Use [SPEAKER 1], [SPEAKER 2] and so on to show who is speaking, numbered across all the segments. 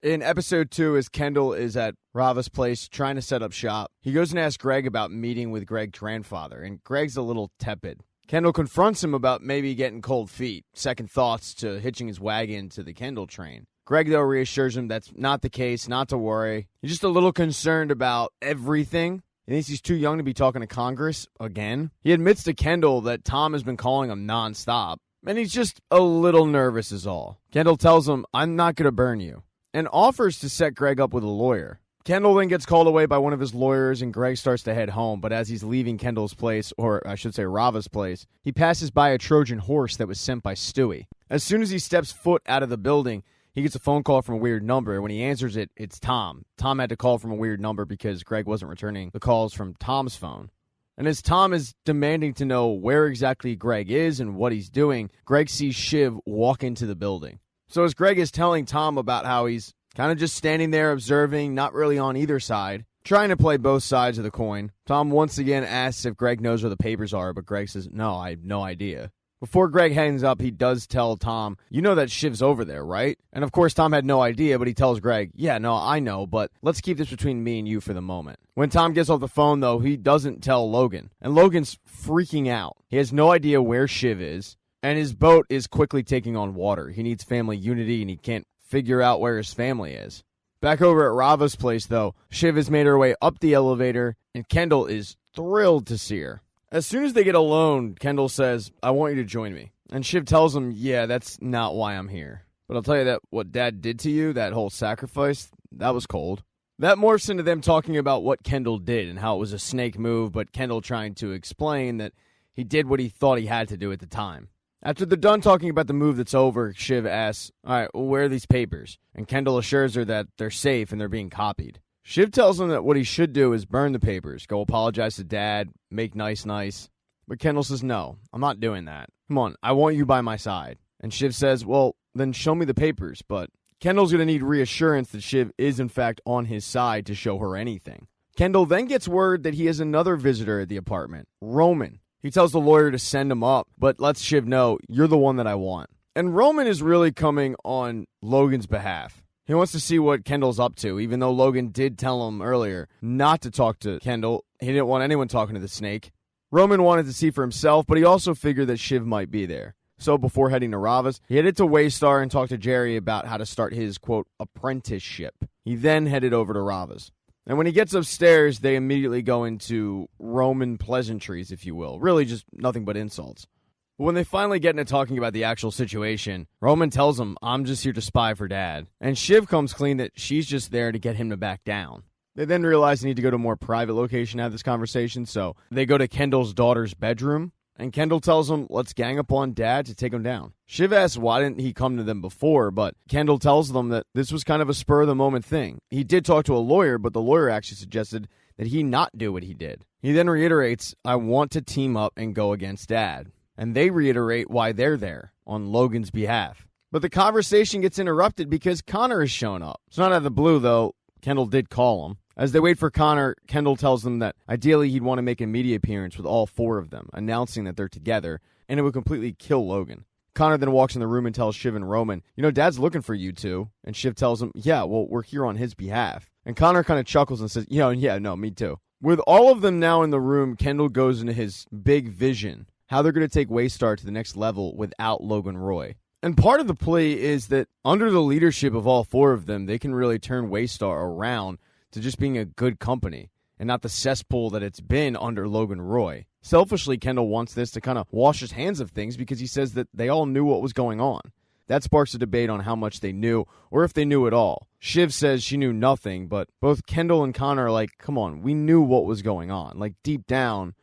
[SPEAKER 1] In episode 2, as Kendall is at Rava's place trying to set up shop, he goes and asks Greg about meeting with Greg's grandfather, and Greg's a little tepid. Kendall confronts him about maybe getting cold feet, second thoughts to hitching his wagon to the Kendall train. Greg, though, reassures him that's not the case, not to worry. He's just a little concerned about everything. He thinks he's too young to be talking to Congress again. He admits to Kendall that Tom has been calling him nonstop, and he's just a little nervous is all. Kendall tells him, "I'm not going to burn you," and offers to set Greg up with a lawyer. Kendall then gets called away by one of his lawyers, and Greg starts to head home, but as he's leaving Kendall's place, or I should say Rava's place, he passes by a Trojan horse that was sent by Stewie. As soon as he steps foot out of the building, he gets a phone call from a weird number, and when he answers it, it's Tom. Tom had to call from a weird number because Greg wasn't returning the calls from Tom's phone. And as Tom is demanding to know where exactly Greg is and what he's doing, Greg sees Shiv walk into the building. So as Greg is telling Tom about how he's kind of just standing there observing, not really on either side, trying to play both sides of the coin, Tom once again asks if Greg knows where the papers are, but Greg says, "No, I have no idea." Before Greg hangs up, he does tell Tom, "You know that Shiv's over there, right?" And of course, Tom had no idea, but he tells Greg, "Yeah, no, I know, but let's keep this between me and you for the moment." When Tom gets off the phone, though, he doesn't tell Logan. And Logan's freaking out. He has no idea where Shiv is, and his boat is quickly taking on water. He needs family unity, and he can't figure out where his family is. Back over at Rava's place, though, Shiv has made her way up the elevator, and Kendall is thrilled to see her. As soon as they get alone, Kendall says, "I want you to join me." And Shiv tells him, "Yeah, that's not why I'm here. But I'll tell you that what Dad did to you, that whole sacrifice, that was cold." That morphs into them talking about what Kendall did and how it was a snake move, but Kendall trying to explain that he did what he thought he had to do at the time. After they're done talking about the move that's over, Shiv asks, "All right, well, where are these papers?" And Kendall assures her that they're safe and they're being copied. Shiv tells him that what he should do is burn the papers, go apologize to Dad, make nice. But Kendall says, "No, I'm not doing that. Come on, I want you by my side." And Shiv says, "Well, then show me the papers." But Kendall's going to need reassurance that Shiv is in fact on his side to show her anything. Kendall then gets word that he has another visitor at the apartment, Roman. He tells the lawyer to send him up, but lets Shiv know, "You're the one that I want." And Roman is really coming on Logan's behalf. He wants to see what Kendall's up to, even though Logan did tell him earlier not to talk to Kendall. He didn't want anyone talking to the snake. Roman wanted to see for himself, but he also figured that Shiv might be there. So before heading to Rava's, he headed to Waystar and talked to Jerry about how to start his, quote, apprenticeship. He then headed over to Rava's. And when he gets upstairs, they immediately go into Roman pleasantries, if you will. Really just nothing but insults. When they finally get into talking about the actual situation, Roman tells him, "I'm just here to spy for Dad." And Shiv comes clean that she's just there to get him to back down. They then realize they need to go to a more private location to have this conversation, so they go to Kendall's daughter's bedroom, and Kendall tells him, "Let's gang up on Dad to take him down." Shiv asks why didn't he come to them before, but Kendall tells them that this was kind of a spur-of-the-moment thing. He did talk to a lawyer, but the lawyer actually suggested that he not do what he did. He then reiterates, "I want to team up and go against Dad." And they reiterate why they're there on Logan's behalf. But the conversation gets interrupted because Connor has shown up. It's not out of the blue, though. Kendall did call him. As they wait for Connor, Kendall tells them that ideally he'd want to make a media appearance with all four of them, announcing that they're together, and it would completely kill Logan. Connor then walks in the room and tells Shiv and Roman, "You know, Dad's looking for you two." And Shiv tells him, "Yeah, well, we're here on his behalf." And Connor kind of chuckles and says, yeah, no, me too." With all of them now in the room, Kendall goes into his big vision, how they're going to take Waystar to the next level without Logan Roy. And part of the play is that under the leadership of all four of them, they can really turn Waystar around to just being a good company and not the cesspool that it's been under Logan Roy. Selfishly, Kendall wants this to kind of wash his hands of things because he says that they all knew what was going on. That sparks a debate on how much they knew or if they knew at all. Shiv says she knew nothing, but both Kendall and Connor are like, come on, we knew what was going on. Like deep down,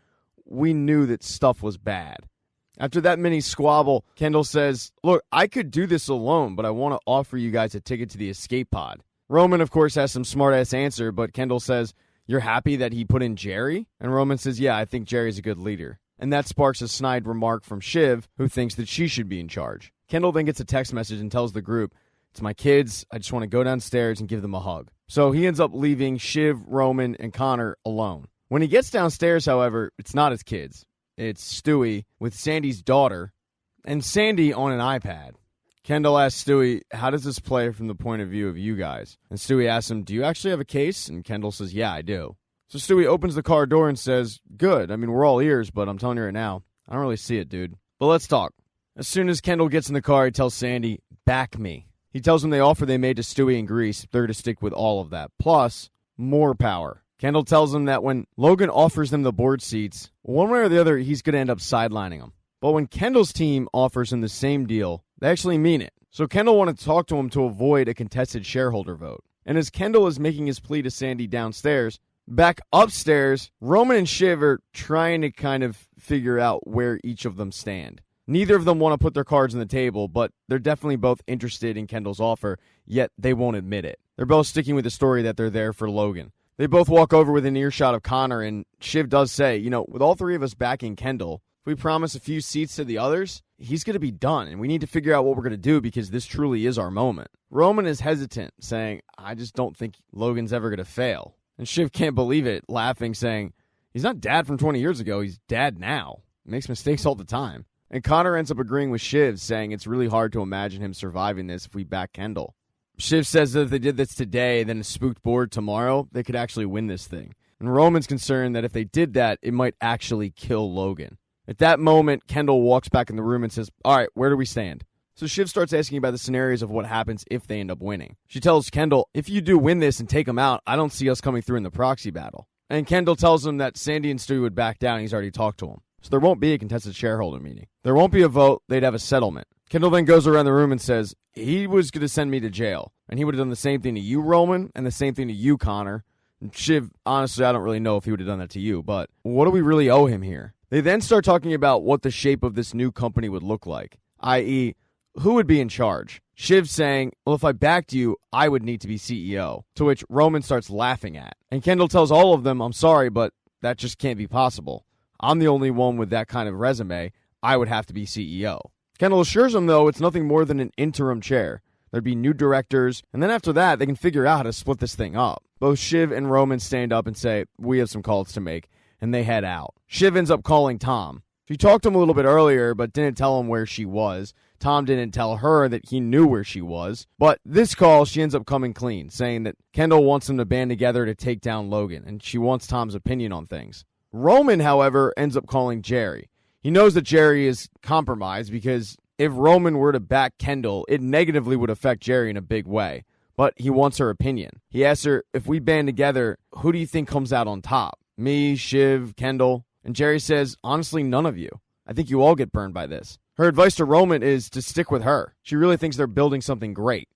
[SPEAKER 1] we knew that stuff was bad. After that mini squabble, Kendall says, "Look, I could do this alone, but I want to offer you guys a ticket to the escape pod." Roman, of course, has some smart-ass answer, but Kendall says, "You're happy that he put in Jerry?" And Roman says, "Yeah, I think Jerry's a good leader." And that sparks a snide remark from Shiv, who thinks that she should be in charge. Kendall then gets a text message and tells the group, "It's my kids. I just want to go downstairs and give them a hug." So he ends up leaving Shiv, Roman, and Connor alone. When he gets downstairs, however, it's not his kids. It's Stewie with Sandy's daughter and Sandy on an iPad. Kendall asks Stewie, how does this play from the point of view of you guys? And Stewie asks him, do you actually have a case? And Kendall says, yeah, I do. So Stewie opens the car door and says, good. I mean, we're all ears, but I'm telling you right now, I don't really see it, dude. But let's talk. As soon as Kendall gets in the car, he tells Sandy, back me. He tells him the offer they made to Stewie and Grease, they're to stick with all of that, plus more power. Kendall tells him that when Logan offers them the board seats, one way or the other, he's going to end up sidelining them. But when Kendall's team offers him the same deal, they actually mean it. So Kendall wanted to talk to him to avoid a contested shareholder vote. And as Kendall is making his plea to Sandy downstairs, back upstairs, Roman and Shiv are trying to kind of figure out where each of them stand. Neither of them want to put their cards on the table, but they're definitely both interested in Kendall's offer, yet they won't admit it. They're both sticking with the story that they're there for Logan. They both walk over within earshot of Connor, and Shiv does say, with all three of us backing Kendall, if we promise a few seats to the others, he's going to be done, and we need to figure out what we're going to do because this truly is our moment. Roman is hesitant, saying, I just don't think Logan's ever going to fail. And Shiv can't believe it, laughing, saying, he's not dad from 20 years ago, he's dad now. He makes mistakes all the time. And Connor ends up agreeing with Shiv, saying it's really hard to imagine him surviving this if we back Kendall. Shiv says that if they did this today, then a spooked board tomorrow, they could actually win this thing. And Roman's concerned that if they did that, it might actually kill Logan. At that moment, Kendall walks back in the room and says, all right, where do we stand? So Shiv starts asking about the scenarios of what happens if they end up winning. She tells Kendall, if you do win this and take him out, I don't see us coming through in the proxy battle. And Kendall tells him that Sandy and Stewie would back down. He's already talked to him. So there won't be a contested shareholder meeting. There won't be a vote. They'd have a settlement. Kendall then goes around the room and says, he was going to send me to jail. And he would have done the same thing to you, Roman, and the same thing to you, Connor. And Shiv, honestly, I don't really know if he would have done that to you, but what do we really owe him here? They then start talking about what the shape of this new company would look like, i.e., who would be in charge? Shiv saying, well, if I backed you, I would need to be CEO, to which Roman starts laughing at. And Kendall tells all of them, I'm sorry, but that just can't be possible. I'm the only one with that kind of resume. I would have to be CEO. Kendall assures them, though, it's nothing more than an interim chair. There'd be new directors, and then after that, they can figure out how to split this thing up. Both Shiv and Roman stand up and say, we have some calls to make, and they head out. Shiv ends up calling Tom. She talked to him a little bit earlier, but didn't tell him where she was. Tom didn't tell her that he knew where she was. But this call, she ends up coming clean, saying that Kendall wants them to band together to take down Logan, and she wants Tom's opinion on things. Roman, however, ends up calling Jerry. He knows that Jerry is compromised because if Roman were to back Kendall, it negatively would affect Jerry in a big way. But he wants her opinion. He asks her, if we band together, who do you think comes out on top? Me, Shiv, Kendall? And Jerry says, honestly, none of you. I think you all get burned by this. Her advice to Roman is to stick with her. She really thinks they're building something great.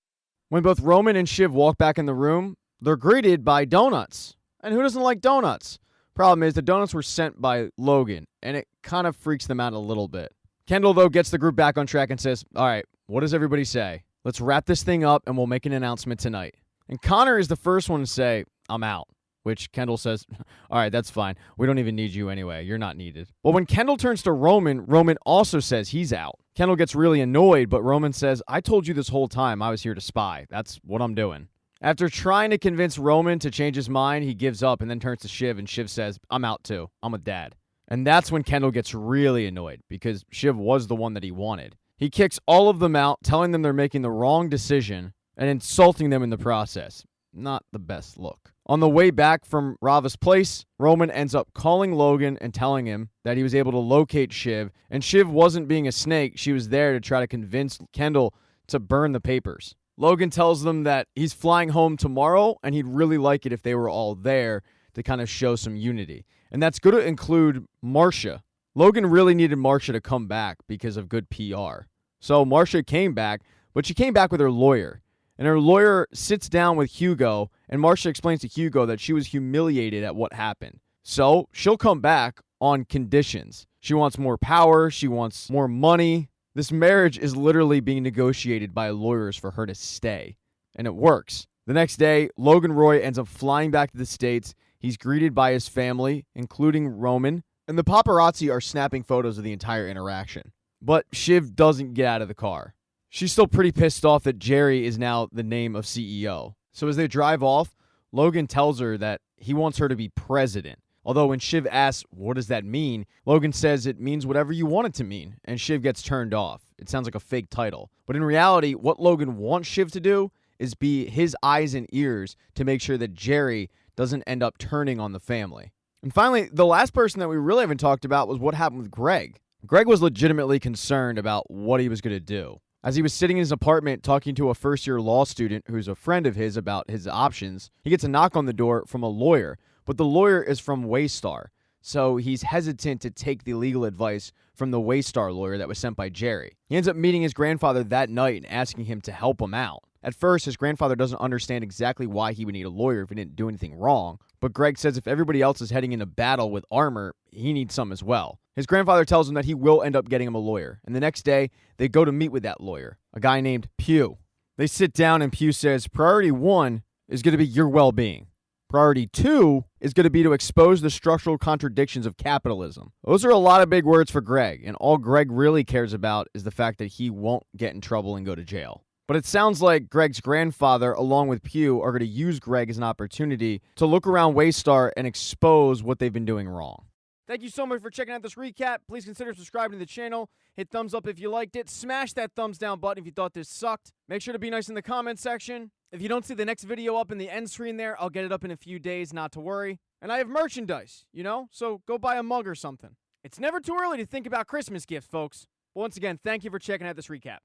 [SPEAKER 1] When both Roman and Shiv walk back in the room, they're greeted by donuts. And who doesn't like donuts? Problem is, the donuts were sent by Logan, and it kind of freaks them out a little bit. Kendall, though, gets the group back on track and says, all right, what does everybody say? Let's wrap this thing up, and we'll make an announcement tonight. And Connor is the first one to say, I'm out. Which Kendall says, all right, that's fine. We don't even need you anyway. You're not needed. But when Kendall turns to Roman, Roman also says he's out. Kendall gets really annoyed, but Roman says, I told you this whole time I was here to spy. That's what I'm doing. After trying to convince Roman to change his mind, he gives up and then turns to Shiv, and Shiv says, I'm out too. I'm with Dad. And that's when Kendall gets really annoyed because Shiv was the one that he wanted. He kicks all of them out, telling them they're making the wrong decision and insulting them in the process. Not the best look. On the way back from Rava's place, Roman ends up calling Logan and telling him that he was able to locate Shiv, and Shiv wasn't being a snake. She was there to try to convince Kendall to burn the papers. Logan tells them that he's flying home tomorrow, and he'd really like it if they were all there to kind of show some unity. And that's going to include Marcia. Logan really needed Marcia to come back because of good PR. So Marcia came back, but she came back with her lawyer. And her lawyer sits down with Hugo, and Marcia explains to Hugo that she was humiliated at what happened. So she'll come back on conditions. She wants more power. She wants more money. This marriage is literally being negotiated by lawyers for her to stay. And it works. The next day, Logan Roy ends up flying back to the States. He's greeted by his family, including Roman. And the paparazzi are snapping photos of the entire interaction. But Shiv doesn't get out of the car. She's still pretty pissed off that Jerry is now the name of CEO. So as they drive off, Logan tells her that he wants her to be president. Although when Shiv asks, what does that mean? Logan says it means whatever you want it to mean, and Shiv gets turned off. It sounds like a fake title. But in reality, what Logan wants Shiv to do is be his eyes and ears to make sure that Jerry doesn't end up turning on the family. And finally, the last person that we really haven't talked about was what happened with Greg. Greg was legitimately concerned about what he was going to do. As he was sitting in his apartment talking to a first-year law student who's a friend of his about his options, he gets a knock on the door from a lawyer, but the lawyer is from Waystar, so he's hesitant to take the legal advice from the Waystar lawyer that was sent by Jerry. He ends up meeting his grandfather that night and asking him to help him out. At first, his grandfather doesn't understand exactly why he would need a lawyer if he didn't do anything wrong, but Greg says if everybody else is heading into battle with armor, he needs some as well. His grandfather tells him that he will end up getting him a lawyer, and the next day, they go to meet with that lawyer, a guy named Pugh. They sit down and Pugh says, priority 1 is going to be your well-being. Priority 2 is going to be to expose the structural contradictions of capitalism. Those are a lot of big words for Greg, and all Greg really cares about is the fact that he won't get in trouble and go to jail. But it sounds like Greg's grandfather, along with Pugh, are going to use Greg as an opportunity to look around Waystar and expose what they've been doing wrong. Thank you so much for checking out this recap. Please consider subscribing to the channel. Hit thumbs up if you liked it. Smash that thumbs down button if you thought this sucked. Make sure to be nice in the comment section. If you don't see the next video up in the end screen there, I'll get it up in a few days, not to worry. And I have merchandise, so go buy a mug or something. It's never too early to think about Christmas gifts, folks. Once again, thank you for checking out this recap.